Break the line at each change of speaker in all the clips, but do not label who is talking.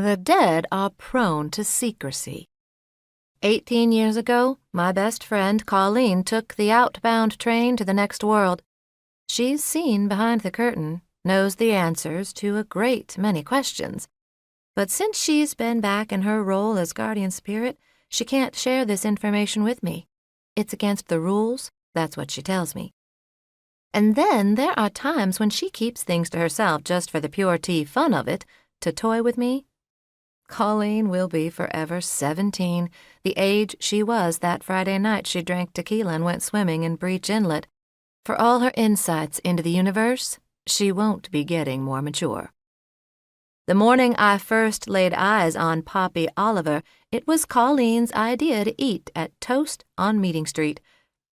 The dead are prone to secrecy. 18 years ago, my best friend Colleen took the outbound train to the next world. She's seen behind the curtain, knows the answers to a great many questions. But since she's been back in her role as guardian spirit, she can't share this information with me. It's against the rules, that's what she tells me. And then there are times when she keeps things to herself just for the pure tea fun of it, to toy with me. Colleen will be forever 17, the age she was that Friday night she drank tequila and went swimming in Breach Inlet. For all her insights into the universe, she won't be getting more mature. The morning I first laid eyes on Poppy Oliver, it was Colleen's idea to eat at Toast on Meeting Street.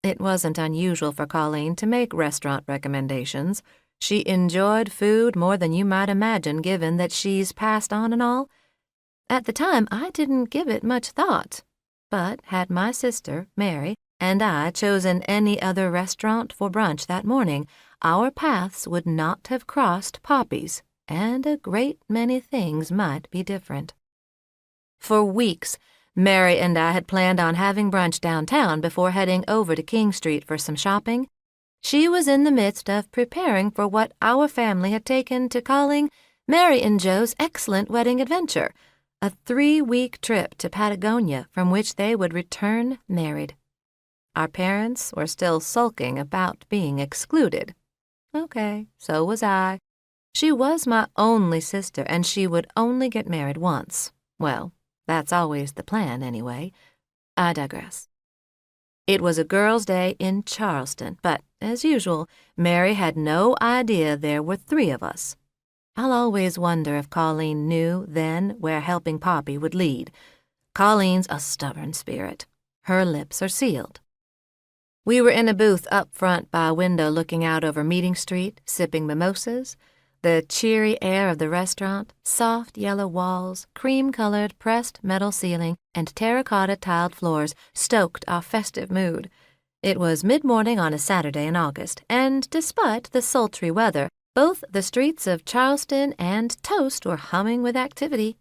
It wasn't unusual for Colleen to make restaurant recommendations. She enjoyed food more than you might imagine, given that she's passed on and all. At the time, I didn't give it much thought, but had my sister, Mary, and I chosen any other restaurant for brunch that morning, our paths would not have crossed Poppy's, and a great many things might be different. For weeks, Mary and I had planned on having brunch downtown before heading over to King Street for some shopping. She was in the midst of preparing for what our family had taken to calling Mary and Joe's Excellent Wedding Adventure, a 3-week trip to Patagonia from which they would return married. Our parents were still sulking about being excluded. Okay, so was I. She was my only sister, and she would only get married once. Well, that's always the plan, anyway. I digress. It was a girls' day in Charleston, but, as usual, Mary had no idea there were 3 of us. I'll always wonder if Colleen knew then where helping Poppy would lead. Colleen's a stubborn spirit. Her lips are sealed. We were in a booth up front by a window looking out over Meeting Street, sipping mimosas. The cheery air of the restaurant, soft yellow walls, cream-colored pressed metal ceiling, and terracotta-tiled floors stoked our festive mood. It was mid-morning on a Saturday in August, and despite the sultry weather, both the streets of Charleston and Toast were humming with activity.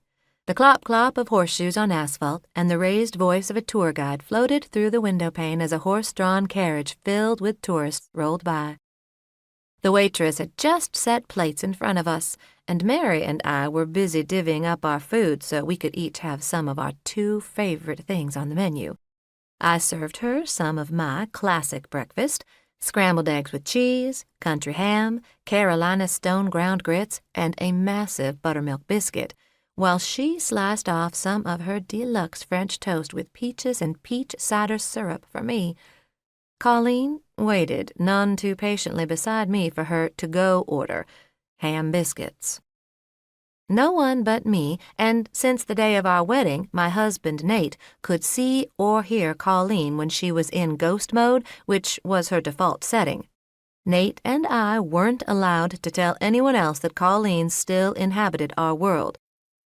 The clop-clop of horseshoes on asphalt and the raised voice of a tour guide floated through the window pane as a horse-drawn carriage filled with tourists rolled by. The waitress had just set plates in front of us, and Mary and I were busy divvying up our food so we could each have some of our 2 favorite things on the menu. I served her some of my classic breakfast, scrambled eggs with cheese, country ham, Carolina stone-ground grits, and a massive buttermilk biscuit, while she sliced off some of her deluxe French toast with peaches and peach cider syrup for me. Colleen waited none too patiently beside me for her to-go order, ham biscuits. No one but me, and since the day of our wedding, my husband Nate, could see or hear Colleen when she was in ghost mode, which was her default setting. Nate and I weren't allowed to tell anyone else that Colleen still inhabited our world.